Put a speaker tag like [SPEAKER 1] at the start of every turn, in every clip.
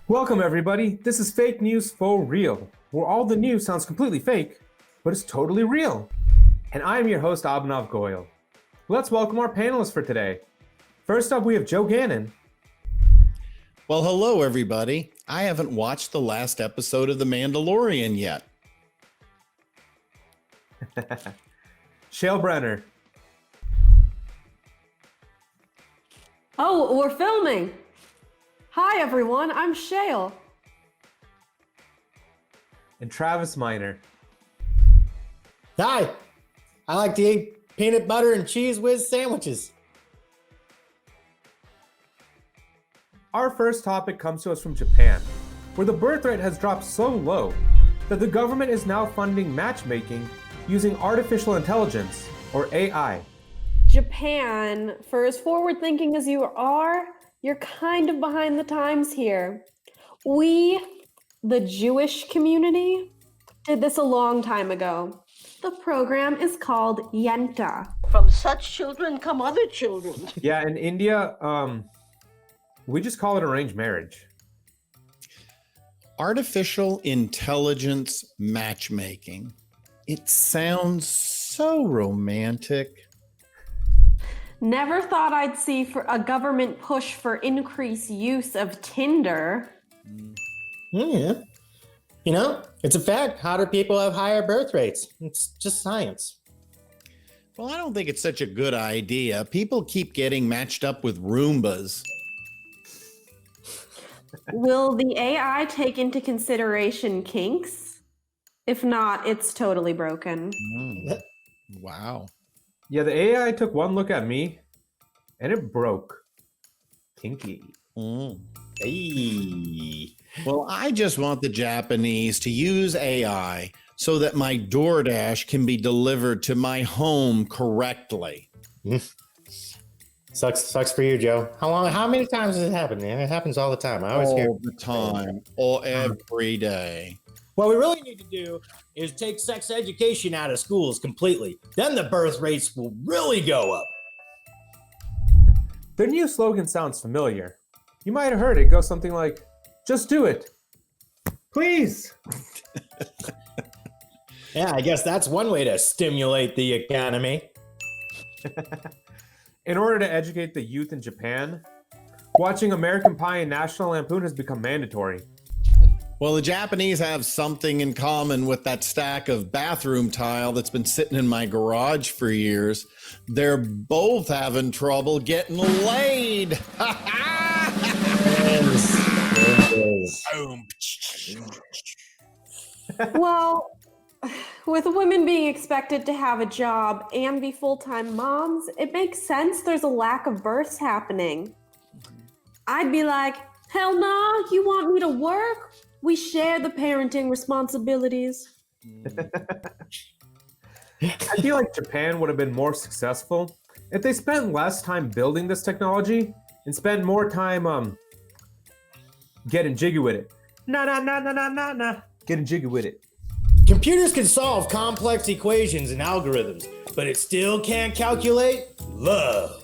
[SPEAKER 1] Welcome, everybody. This is Fake News Faux Real, where all the news sounds completely fake, but it's totally real. And I'm your host, Abhinav Goyal. Let's welcome our panelists for today. First up, we have Joe Gannon.
[SPEAKER 2] Well, hello, everybody. I haven't watched the last episode of The Mandalorian yet.
[SPEAKER 1] Shale Brenner.
[SPEAKER 3] Oh, we're filming. Hi, everyone. I'm Shale.
[SPEAKER 1] And Travis Miner.
[SPEAKER 4] Hi, I like to eat peanut butter and cheese whiz sandwiches.
[SPEAKER 1] Our first topic comes to us from Japan, where the birth rate has dropped so low that the government is now funding matchmaking using artificial intelligence, or AI.
[SPEAKER 3] Japan, for as forward-thinking as you are, you're kind of behind the times here. We, the Jewish community, did this a long time ago. The program is called Yenta.
[SPEAKER 5] From such children come other children.
[SPEAKER 1] Yeah, in India, we just call it arranged marriage.
[SPEAKER 2] Artificial intelligence matchmaking. It sounds so romantic.
[SPEAKER 3] Never thought I'd see for a government push for increased use of Tinder.
[SPEAKER 4] Yeah. You know, it's a fact. Hotter people have higher birth rates. It's just science.
[SPEAKER 2] Well, I don't think it's such a good idea. People keep getting matched up with Roombas.
[SPEAKER 3] Will the AI take into consideration kinks? If not, it's totally broken.
[SPEAKER 2] Wow.
[SPEAKER 1] Yeah, the AI took one look at me, and it broke. Kinky.
[SPEAKER 4] Hey.
[SPEAKER 2] Well, I just want the Japanese to use AI so that my DoorDash can be delivered to my home correctly.
[SPEAKER 4] Sucks for you, Joe. How many times has it happened, man? It happens all the time. I always hear
[SPEAKER 2] All the time, or every day.
[SPEAKER 4] What we really need to do is take sex education out of schools completely. Then the birth rates will really go up.
[SPEAKER 1] Their new slogan sounds familiar. You might have heard it go something like, just do it. Please.
[SPEAKER 4] Yeah, I guess that's one way to stimulate the economy.
[SPEAKER 1] In order to educate the youth in Japan, watching American Pie and National Lampoon has become mandatory.
[SPEAKER 2] Well, the Japanese have something in common with that stack of bathroom tile that's been sitting in my garage for years. They're both having trouble getting laid.
[SPEAKER 3] Well, with women being expected to have a job and be full-time moms, it makes sense there's a lack of births happening. I'd be like, hell no, you want me to work? We share the parenting responsibilities.
[SPEAKER 1] I feel like Japan would have been more successful if they spent less time building this technology and spent more time getting jiggy with it. Getting jiggy with it.
[SPEAKER 4] Computers can solve complex equations and algorithms, but it still can't calculate love.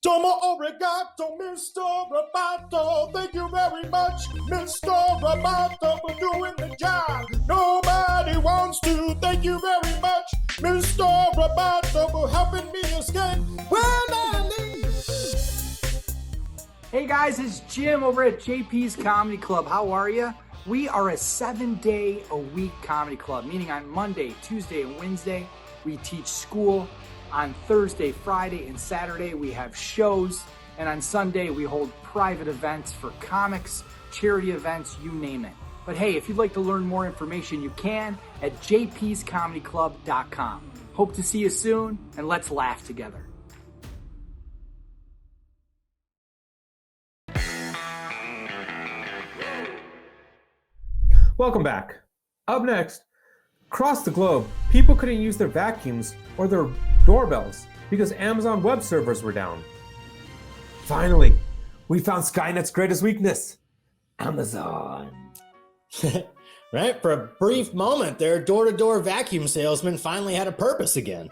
[SPEAKER 4] Domo arigato, Mr. Roboto. Thank you very much, Mr. Roboto, for doing the job. Nobody wants to. Thank you very much, Mr. Roboto, for helping me escape when I leave.
[SPEAKER 6] Hey guys, it's Jim over at JP's Comedy Club. How are you? We are a 7-day-a-week comedy club, meaning on Monday, Tuesday, and Wednesday, we teach school. On Thursday, Friday, and Saturday, we have shows. And on Sunday, we hold private events for comics, charity events, you name it. But hey, if you'd like to learn more information, you can at jpscomedyclub.com. Hope to see you soon, and let's laugh together.
[SPEAKER 1] Welcome back. Up next, across the globe, people couldn't use their vacuums or their doorbells because Amazon web servers were down. Finally, we found Skynet's greatest weakness, Amazon.
[SPEAKER 4] Right? For a brief moment, their door-to-door vacuum salesman finally had a purpose again.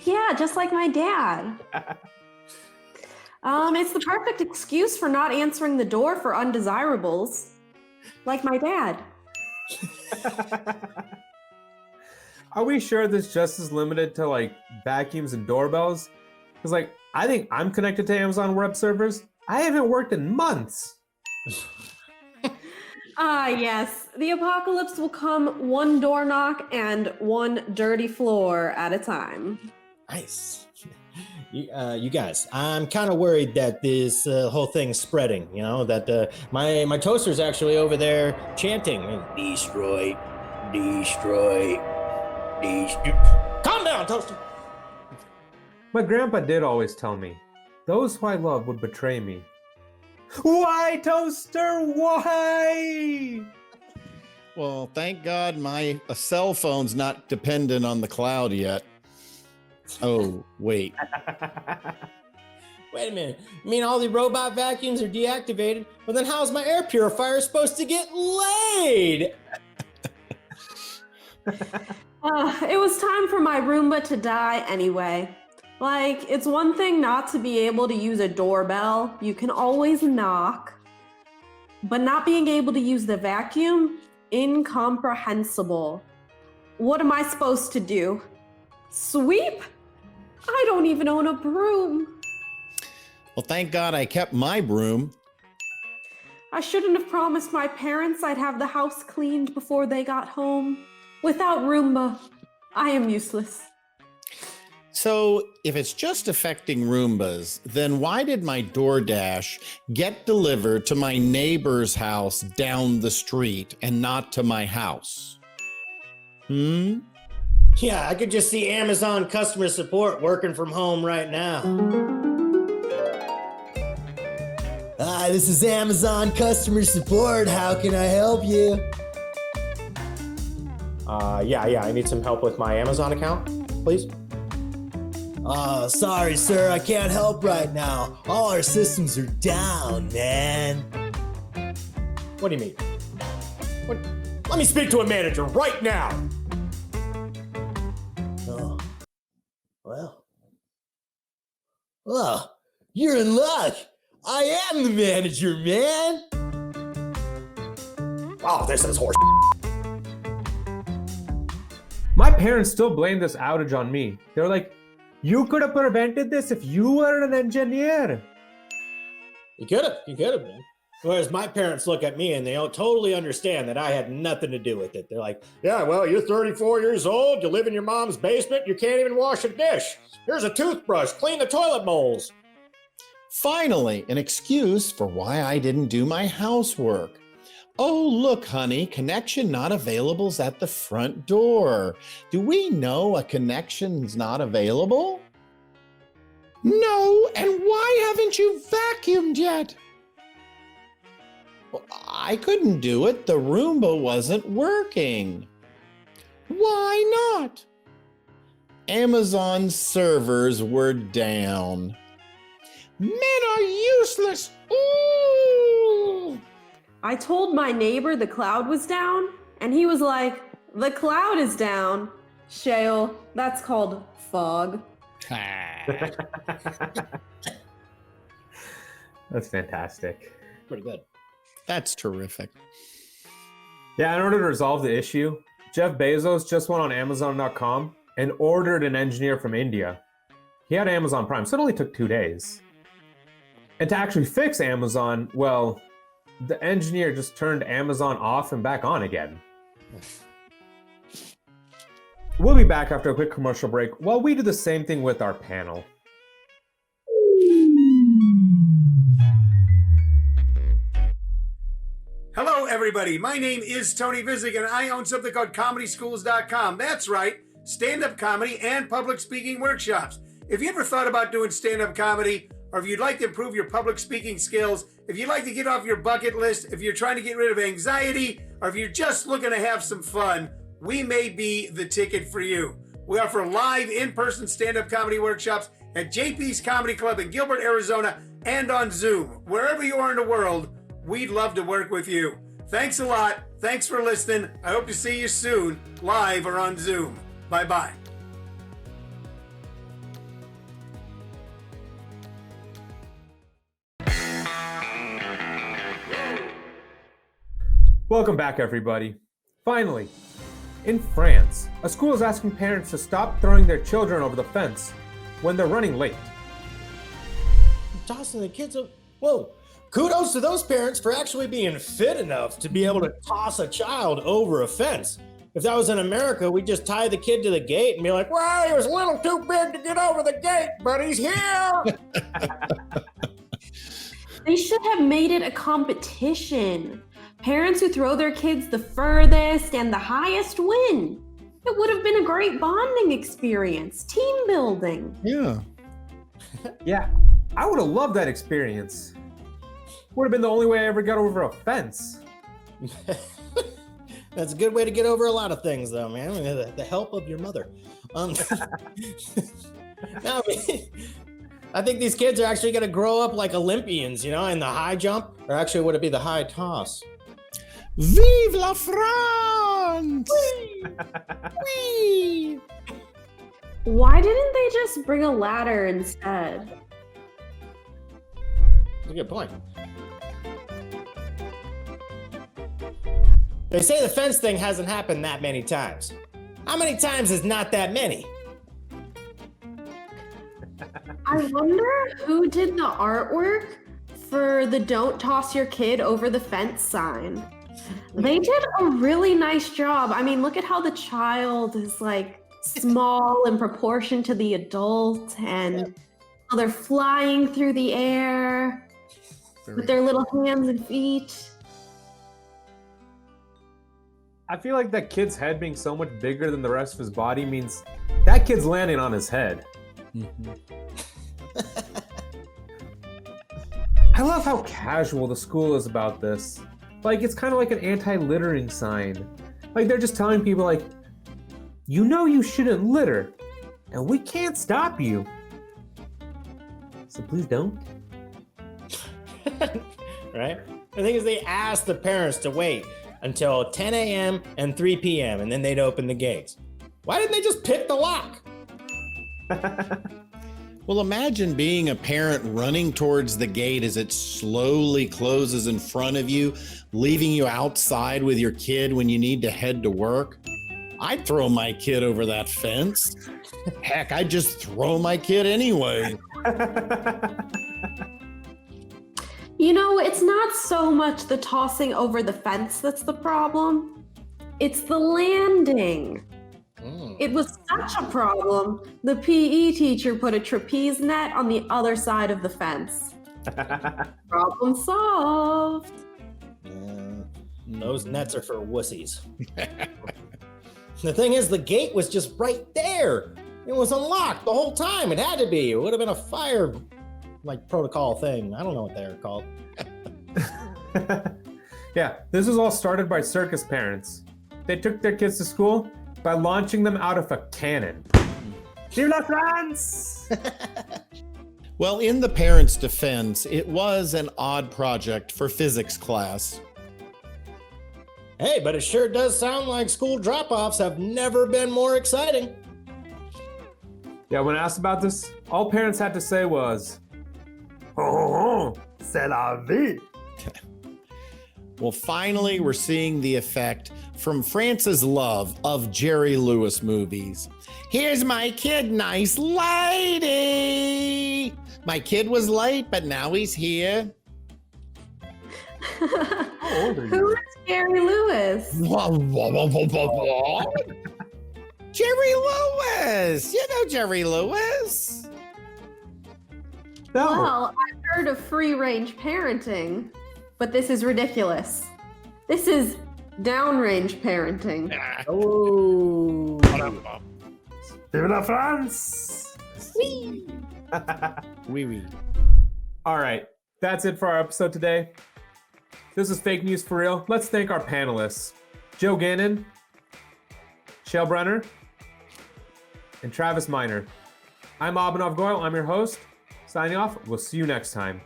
[SPEAKER 3] Yeah, just like my dad. It's the perfect excuse for not answering the door for undesirables. Like my dad.
[SPEAKER 1] Are we sure this just is limited to like vacuums and doorbells? Because like I think I'm connected to Amazon web servers. I haven't worked in months.
[SPEAKER 3] Yes. The apocalypse will come one door knock and one dirty floor at a time.
[SPEAKER 4] Nice. You guys, I'm kind of worried that this whole thing's spreading. You know that my toaster's actually over there chanting, "Destroy, destroy, destroy." Calm down, toaster.
[SPEAKER 1] My grandpa did always tell me, those who I love would betray me. Why, Toaster? Why?
[SPEAKER 2] Well, thank God my cell phone's not dependent on the cloud yet. Oh, wait.
[SPEAKER 4] Wait a minute. You mean all the robot vacuums are deactivated? Well, then how's my air purifier supposed to get laid?
[SPEAKER 3] It was time for my Roomba to die anyway. Like, it's one thing not to be able to use a doorbell. You can always knock. But not being able to use the vacuum? Incomprehensible. What am I supposed to do? Sweep? I don't even own a broom.
[SPEAKER 2] Well, thank God I kept my broom.
[SPEAKER 3] I shouldn't have promised my parents I'd have the house cleaned before they got home. Without Roomba, I am useless.
[SPEAKER 2] So if it's just affecting Roombas, then why did my DoorDash get delivered to my neighbor's house down the street and not to my house?
[SPEAKER 4] Yeah, I could just see Amazon customer support working from home right now. Hi, this is Amazon customer support. How can I help you? Yeah, I need some help with my Amazon account, please. Sorry, sir, I can't help right now. All our systems are down, man. What do you mean? What? Let me speak to a manager right now. Oh, well, you're in luck. I am the manager, man. Oh, this is horse.
[SPEAKER 1] My parents still blame this outage on me. They were like, you could have prevented this if you were an engineer.
[SPEAKER 4] You could have been. Whereas my parents look at me and they don't totally understand that I had nothing to do with it. They're like, yeah, well, you're 34 years old, you live in your mom's basement, you can't even wash a dish. Here's a toothbrush, clean the toilet bowls.
[SPEAKER 2] Finally, an excuse for why I didn't do my housework. Oh, look, honey, connection not availables at the front door. Do we know a connection's not available? No, and why haven't you vacuumed yet? Well, I couldn't do it. The Roomba wasn't working. Why not? Amazon servers were down. Men are useless. Ooh!
[SPEAKER 3] I told my neighbor the cloud was down, and he was like, the cloud is down. Shale, that's called fog.
[SPEAKER 1] That's fantastic.
[SPEAKER 4] Pretty good.
[SPEAKER 2] That's terrific.
[SPEAKER 1] Yeah, in order to resolve the issue, Jeff Bezos just went on Amazon.com and ordered an engineer from India. He had Amazon Prime, so it only took 2 days. And to actually fix Amazon, well, the engineer just turned Amazon off and back on again. We'll be back after a quick commercial break while we do the same thing with our panel.
[SPEAKER 7] Hello, everybody. My name is Tony Vizig, and I own something called ComedySchools.com. That's right, stand-up comedy and public speaking workshops. If you ever thought about doing stand-up comedy, or if you'd like to improve your public speaking skills, if you'd like to get off your bucket list, if you're trying to get rid of anxiety, or if you're just looking to have some fun, we may be the ticket for you. We offer live in-person stand-up comedy workshops at JP's Comedy Club in Gilbert, Arizona, and on Zoom. Wherever you are in the world, we'd love to work with you. Thanks a lot. Thanks for listening. I hope to see you soon, live or on Zoom. Bye-bye.
[SPEAKER 1] Welcome back, everybody. Finally, in France, a school is asking parents to stop throwing their children over the fence when they're running late.
[SPEAKER 4] Tossing the kids up. Whoa. Kudos to those parents for actually being fit enough to be able to toss a child over a fence. If that was in America, we'd just tie the kid to the gate and be like, well, he was a little too big to get over the gate, but he's here.
[SPEAKER 3] They should have made it a competition. Parents who throw their kids the furthest and the highest win. It would have been a great bonding experience, team building.
[SPEAKER 2] Yeah.
[SPEAKER 1] Yeah, I would have loved that experience. Would have been the only way I ever got over a fence.
[SPEAKER 4] That's a good way to get over a lot of things, though, man. The help of your mother. No, I think these kids are actually going to grow up like Olympians, you know, in the high jump, or actually, would it be the high toss?
[SPEAKER 2] Vive la France!
[SPEAKER 4] Whee!
[SPEAKER 3] Why didn't they just bring a ladder instead?
[SPEAKER 4] That's a good point. They say the fence thing hasn't happened that many times. How many times is not that many?
[SPEAKER 3] I wonder who did the artwork for the "Don't Toss Your Kid Over the Fence" sign. They did a really nice job. I mean, look at how the child is like small in proportion to the adult, and how they're flying through the air with their little hands and feet.
[SPEAKER 1] I feel like that kid's head being so much bigger than the rest of his body means that kid's landing on his head. I love how casual the school is about this. Like, it's kind of like an anti-littering sign. Like, they're just telling people, like, you know you shouldn't litter, and we can't stop you. So please don't.
[SPEAKER 4] Right? The thing is, they asked the parents to wait until 10 a.m. and 3 p.m. and then they'd open the gates. Why didn't they just pick the lock?
[SPEAKER 2] Well, imagine being a parent running towards the gate as it slowly closes in front of you, leaving you outside with your kid when you need to head to work. I'd throw my kid over that fence. Heck, I'd just throw my kid anyway.
[SPEAKER 3] You know, it's not so much the tossing over the fence that's the problem. It's the landing. It was such a problem, the PE teacher put a trapeze net on the other side of the fence. Problem solved.
[SPEAKER 4] Those nets are for wussies. The thing is, the gate was just right there. It was unlocked the whole time. It had to be. It would have been a fire protocol thing. I don't know what they're called.
[SPEAKER 1] Yeah, this was all started by circus parents. They took their kids to school by launching them out of a cannon. Vive la France!
[SPEAKER 2] Well, in the parents' defense, it was an odd project for physics class.
[SPEAKER 4] Hey, but it sure does sound like school drop-offs have never been more exciting.
[SPEAKER 1] Yeah, when asked about this, all parents had to say was, "Oh, c'est la vie."
[SPEAKER 2] Well, finally, we're seeing the effect from France's love of Jerry Lewis movies. Here's my kid, nice lady. My kid was late, but now he's here.
[SPEAKER 1] How old are you?
[SPEAKER 3] Who is Gary Lewis?
[SPEAKER 2] Jerry Lewis. You know Jerry Lewis.
[SPEAKER 1] No.
[SPEAKER 3] Well, I've heard of free-range parenting, but this is ridiculous. This is downrange parenting.
[SPEAKER 4] Oh.
[SPEAKER 1] Vive la France!
[SPEAKER 2] Oui, oui.
[SPEAKER 1] All right, that's it for our episode today. This is Fake News for Real. Let's thank our panelists, Joe Gannon, Shale Brenner, and Travis Miner. I'm Abhinav Goyal. I'm your host. Signing off. We'll see you next time.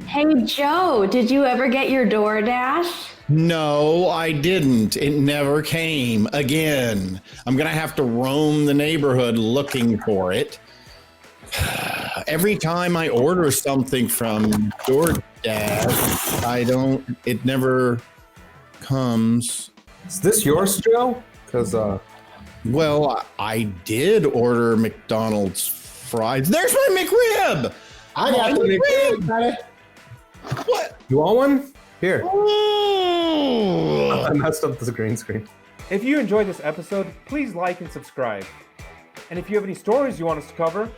[SPEAKER 3] Hey, Joe, did you ever get your DoorDash?
[SPEAKER 2] No, I didn't. It never came again. I'm going to have to roam the neighborhood looking for it. Every time I order something from DoorDash, it never comes.
[SPEAKER 1] Is this yours, Joe? Because
[SPEAKER 2] Well, I did order McDonald's fries. There's my McRib.
[SPEAKER 4] I got the McRib, buddy.
[SPEAKER 2] What?
[SPEAKER 1] you want one? Here.
[SPEAKER 2] Oh.
[SPEAKER 1] I messed up the green screen.
[SPEAKER 8] If you enjoyed this episode, please like and subscribe. And if you have any stories you want us to cover,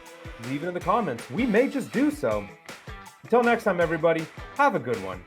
[SPEAKER 8] leave it in the comments. We may just do so. Until next time, everybody, have a good one.